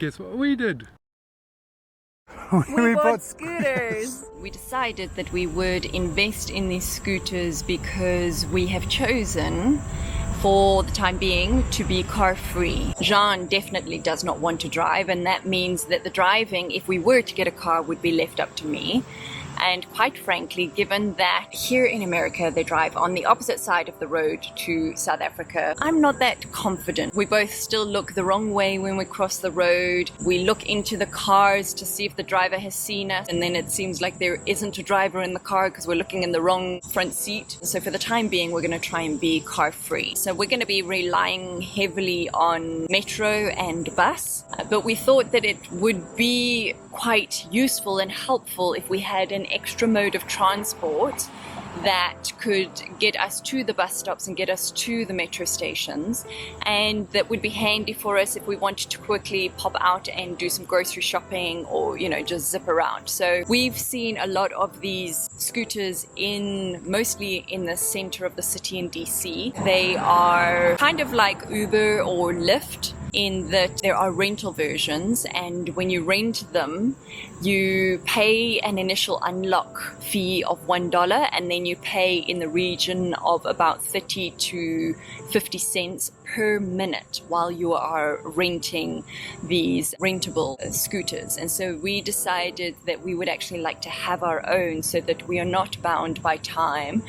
guess what we did? We bought scooters. We decided that we would invest in these scooters because we have chosen, for the time being, to be car-free. Jean definitely does not want to drive, and that means that the driving, if we were to get a car, would be left up to me. And quite frankly, given that here in America they drive on the opposite side of the road to South Africa, I'm not that confident. We both still look the wrong way when we cross the road. We look into the cars to see if the driver has seen us, and then it seems like there isn't a driver in the car because we're looking in the wrong front seat. So for the time being, we're going to try and be car-free. So we're going to be relying heavily on metro and bus, but we thought that it would be quite useful and helpful if we had an extra mode of transport that could get us to the bus stops and get us to the metro stations, and that would be handy for us if we wanted to quickly pop out and do some grocery shopping or, you know, just zip around. So we've seen a lot of these scooters mostly in the center of the city in DC. They are kind of like Uber or Lyft, in that there are rental versions, and when you rent them, you pay an initial unlock fee of $1, and then you pay in the region of about 30 to 50 cents per minute while you are renting these rentable scooters. And so we decided that we would actually like to have our own so that we are not bound by time,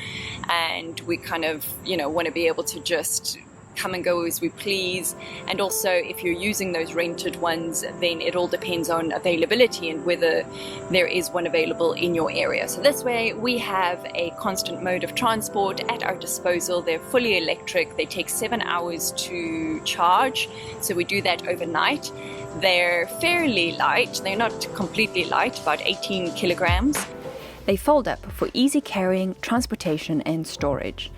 and we kind of, you know, want to be able to just come and go as we please. And also, if you're using those rented ones, then it all depends on availability and whether there is one available in your area. So this way we have a constant mode of transport at our disposal. They're fully electric. They take 7 hours to charge, so we do that overnight. They're fairly light. They're not completely light, about 18 kilograms. They fold up for easy carrying, transportation and storage.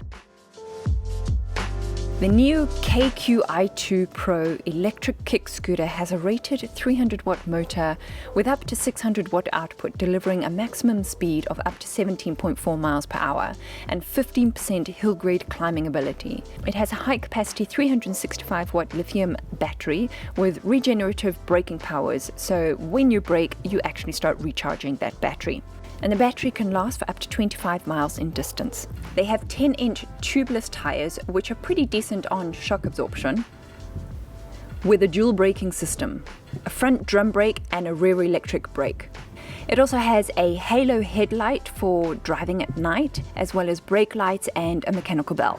The NIU KQi2 Pro electric kick scooter has a rated 300-watt motor with up to 600-watt output, delivering a maximum speed of up to 17.4 miles per hour and 15% hill-grade climbing ability. It has a high-capacity 365-watt lithium battery with regenerative braking powers, so when you brake, you actually start recharging that battery. And the battery can last for up to 25 miles in distance. They have 10-inch tubeless tires, which are pretty decent on shock absorption, with a dual braking system, a front drum brake and a rear electric brake. It also has a halo headlight for driving at night, as well as brake lights and a mechanical bell.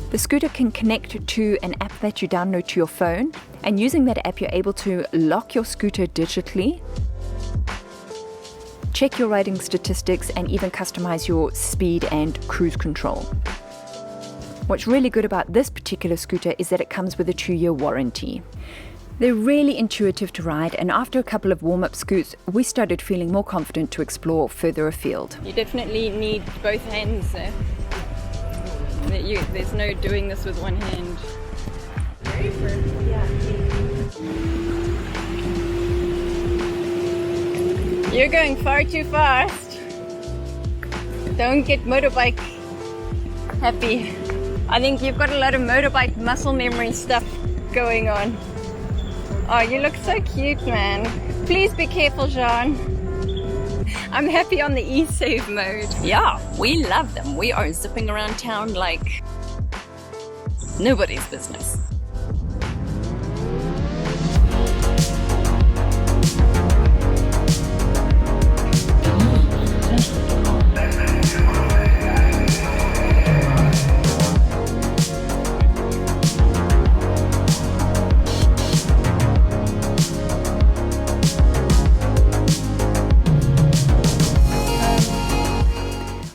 The scooter can connect to an app that you download to your phone, and using that app you're able to lock your scooter digitally, check your riding statistics, and even customize your speed and cruise control. What's really good about this particular scooter is that it comes with a 2-year warranty. They're really intuitive to ride, and after a couple of warm-up scoots, we started feeling more confident to explore further afield. You definitely need both hands. There's no doing this with one hand. You're going far too fast. Don't get motorbike happy. I think you've got a lot of motorbike muscle memory stuff going on. Oh, you look so cute, man. Please be careful, Jean. I'm happy on the e-save mode. Yeah, we love them. We are zipping around town like nobody's business.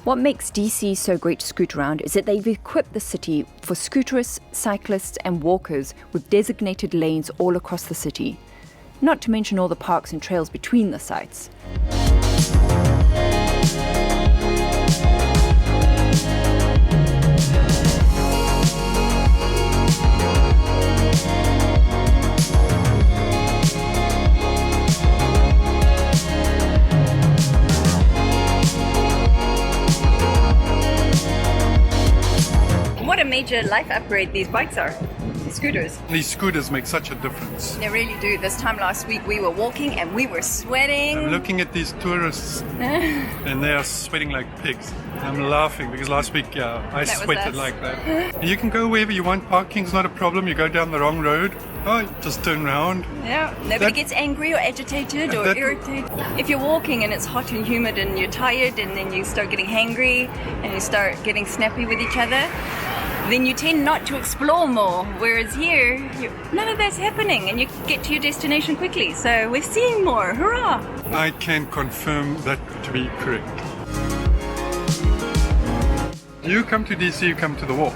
What makes DC so great to scoot around is that they've equipped the city for scooterists, cyclists and walkers with designated lanes all across the city, not to mention all the parks and trails between the sites. What a major life upgrade these bikes are. It's scooters. These scooters make such a difference. They really do. This time last week we were walking and we were sweating. I'm looking at these tourists and they are sweating like pigs. I'm laughing because last week, I was sweated us. like that. You can go wherever you want. Parking's not a problem. You go down the wrong road. Oh, just turn around. Yeah, nobody gets angry or agitated or irritated. If you're walking and it's hot and humid and you're tired and then you start getting hangry and you start getting snappy with each other, then you tend not to explore more. Whereas here, none of that's happening and you get to your destination quickly. So we're seeing more. Hurrah! I can confirm that to be correct. You come to DC, you come to the wharf.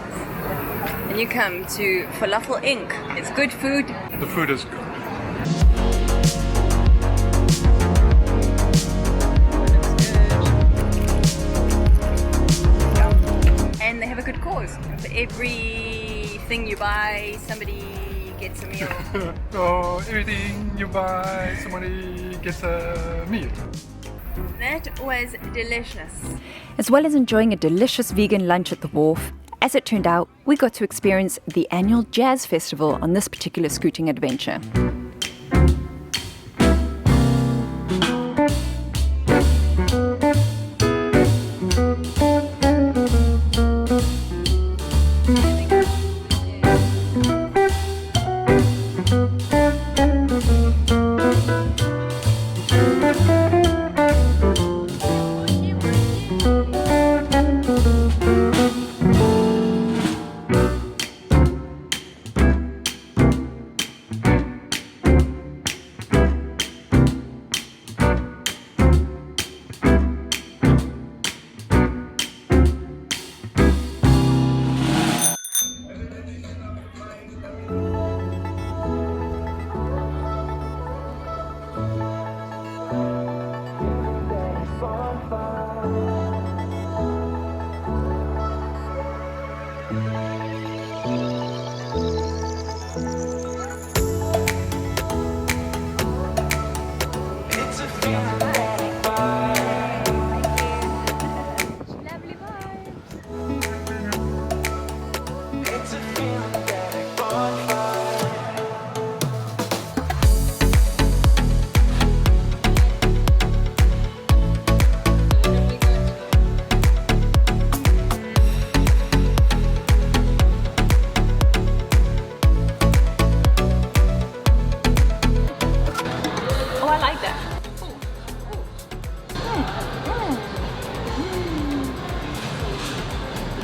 And you come to Falafel Inc. It's good food. The food is good. And they have a good cause. For everything you buy, somebody gets a meal. Oh, everything you buy, somebody gets a meal. That was delicious. As well as enjoying a delicious vegan lunch at the wharf, as it turned out, we got to experience the annual jazz festival on this particular scooting adventure.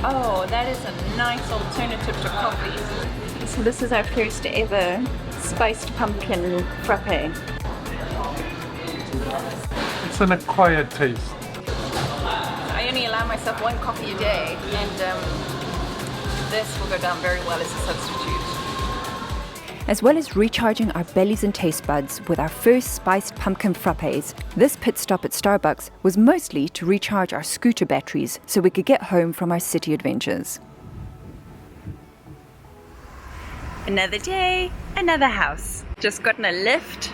Oh, that is a nice alternative to coffee. So this is our first ever spiced pumpkin frappe. It's an acquired taste. I only allow myself one coffee a day, and this will go down very well as a substitute. As well as recharging our bellies and taste buds with our first spiced pumpkin frappes, this pit stop at Starbucks was mostly to recharge our scooter batteries so we could get home from our city adventures. Another day, another house. Just gotten a lift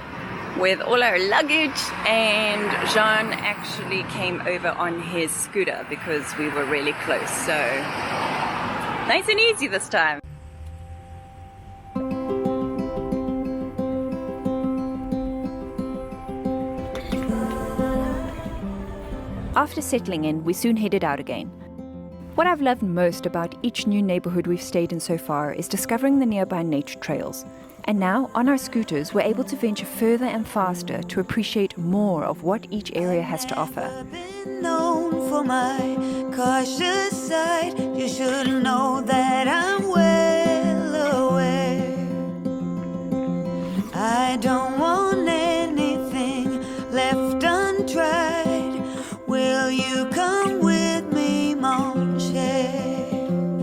with all our luggage, and Jean actually came over on his scooter because we were really close, so nice and easy this time. After settling in, we soon headed out again. What I've loved most about each new neighborhood we've stayed in so far is discovering the nearby nature trails. And now, on our scooters, we're able to venture further and faster to appreciate more of what each area has to offer. Been known for my cautious side. You should know that I'm well aware. I don't want anything left untried. Will you come with me, mon cher?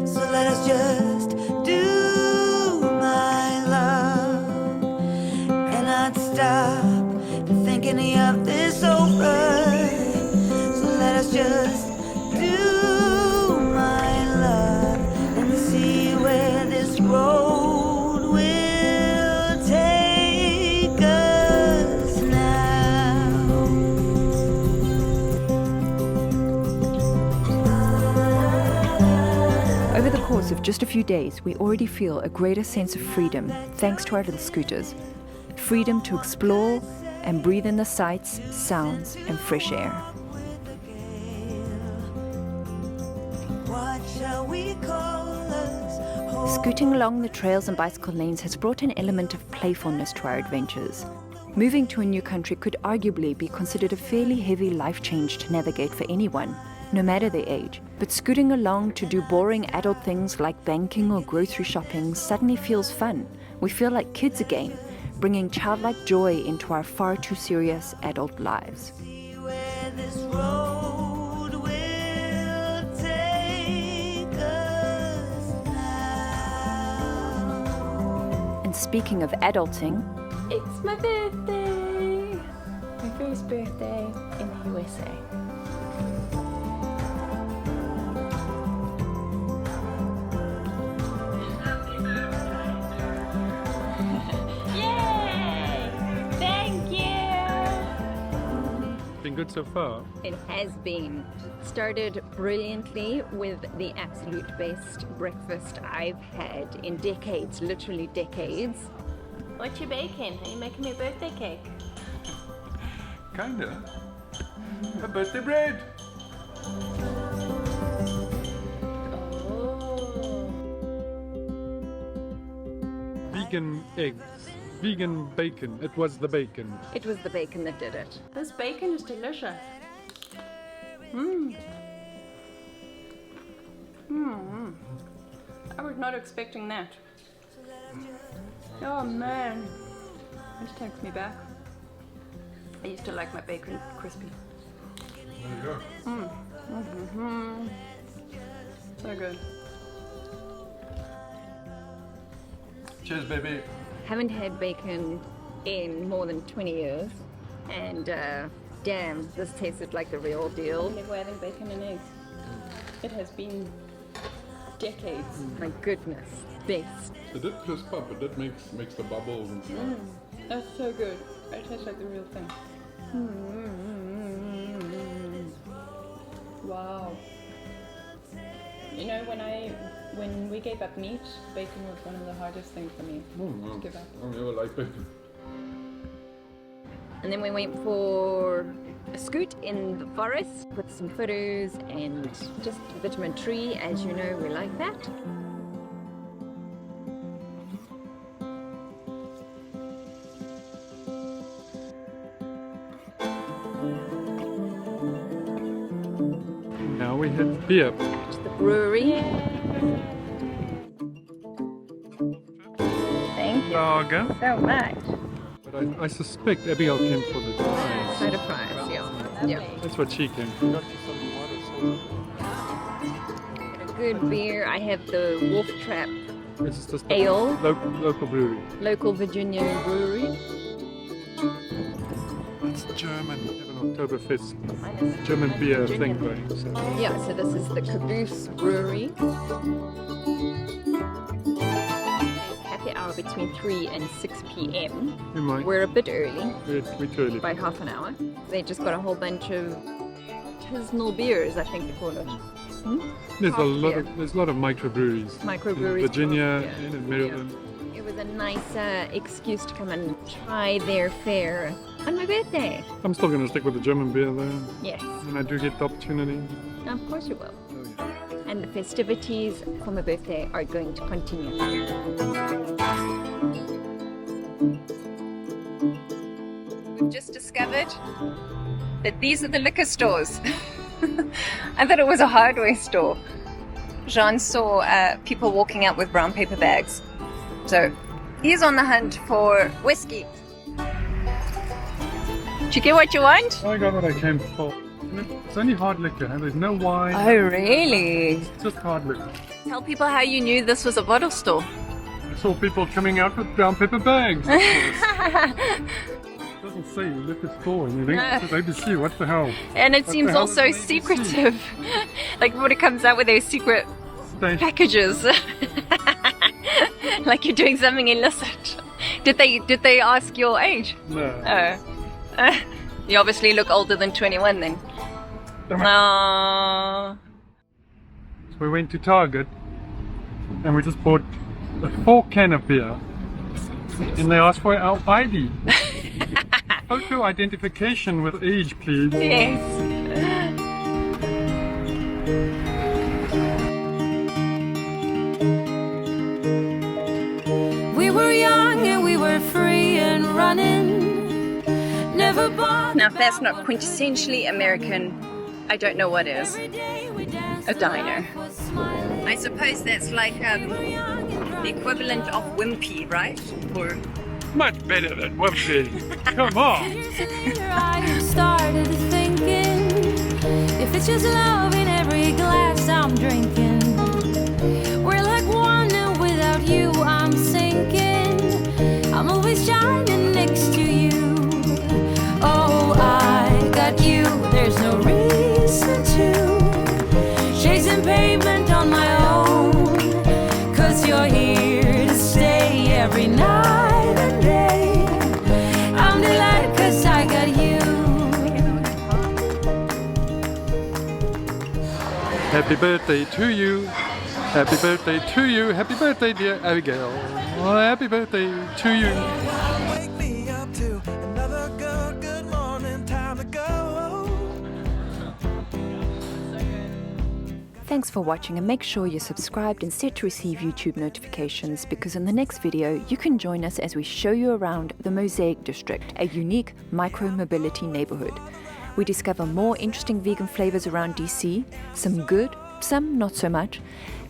So let us just do my love and not stop to think any of this over. So let us just do my love and see where this road will take us now. Over the course of just a few days, we already feel a greater sense of freedom thanks to our little scooters. Freedom to explore and breathe in the sights, sounds, and fresh air. What shall we call us? Scooting along the trails and bicycle lanes has brought an element of playfulness to our adventures. Moving to a new country could arguably be considered a fairly heavy life change to navigate for anyone, no matter their age. But scooting along to do boring adult things like banking or grocery shopping suddenly feels fun. We feel like kids again, bringing childlike joy into our far too serious adult lives. Where this road will take us now. And speaking of adulting, It's my birthday! My first birthday in the USA. Yay! Thank you! Been good so far. It has been. Started brilliantly with the absolute best breakfast I've had in decades, literally decades. What you baking? Are you making me a birthday cake? Kinda. A birthday bread. Oh. Vegan eggs. Vegan bacon. It was the bacon. It was the bacon that did it. This bacon is delicious. Mmm. Mmm. I was not expecting that. Oh man. It takes me back. I used to like my bacon crispy. There you go. So good. Cheers, baby. Haven't had bacon in more than 20 years. And damn, this tasted like the real deal. Never having bacon and eggs. It has been decades. My goodness, best. It did crisp up, but that makes the bubbles and stuff. That's so good. It tastes like the real thing. Wow. You know, when we gave up meat, bacon was one of the hardest things for me to give up. I never like bacon. And then we went for a scoot in the forest with some photos and just vitamin tree, as you know, we like that. Now we have beer. To the brewery. Thank you Lager. so much. But I suspect Abigail came for the fries. Soda fries, yeah. That's what she came for. A good beer. I have the Wolf Trap It's just Ale. Local brewery. local Virginian brewery. It's German. We have an Oktoberfest German beer thing going. So. Yeah, so this is the Caboose Brewery. There's happy hour between 3 and 6 p.m. We might. We're a bit early, We're too early. by half an hour. They just got a whole bunch of artisanal beers, I think they call it. There's a craft lot beer. of Microbreweries. microbreweries. In Virginia, craft beer. in Maryland. It was a nice excuse to come and try their fare on my birthday. I'm still going to stick with the German beer though. Yes, When I do get the opportunity. of course you will. Oh, yeah. And the festivities for my birthday are going to continue. We've just discovered that these are the liquor stores. I thought it was a hardware store. Jean saw people walking out with brown paper bags. So he's on the hunt for whiskey. Did you get what you want? I got what I came for. It's only hard liquor, and there's no wine. Oh, really? It's just hard liquor. Tell people how you knew this was a bottle store. I saw people coming out with brown paper bags. It doesn't say liquor store or anything. It says ABC. What the hell? And it What seems the hell also is an ABC? secretive. Like when it comes out with their secret They- packages. Like you're doing something illicit. Did they ask your age? No. Oh. You obviously look older than 21 then. Damn it. No. So we went to Target and we just bought a 4-can of beer, and they asked for our ID. Photo identification with age, please. Yes. We were young and we were free and running. Never bought. Now if that's not quintessentially American, I don't know what is. A diner. I suppose that's like the equivalent of wimpy, right? Or Much better than Wimpy. Come on. I started thinking, if it's just love in every glass I'm drinking, we're like one and without you I'm sinking. I'm always shining next to you. Oh, I got you, there's no reason to chasing pavement on my own, 'cause you're here to stay every night and day. I'm delighted 'cause I got you. Happy birthday to you. Happy birthday to you. Happy birthday, dear Abigail. Happy birthday to you. Wake me up to another good morning, time to go. Thanks for watching, and make sure you're subscribed and set to receive YouTube notifications, because in the next video you can join us as we show you around the Mosaic District, a unique micro-mobility neighborhood. We discover more interesting vegan flavors around DC, some good, some not so much.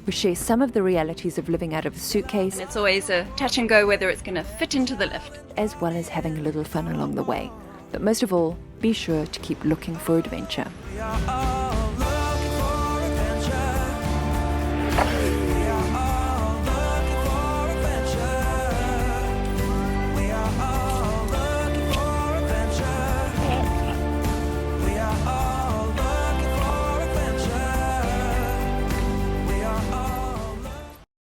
We share some of the realities of living out of a suitcase, and it's always a touch and go whether it's going to fit into the lift. as well as having a little fun along the way. But most of all, be sure to keep looking for adventure. We are all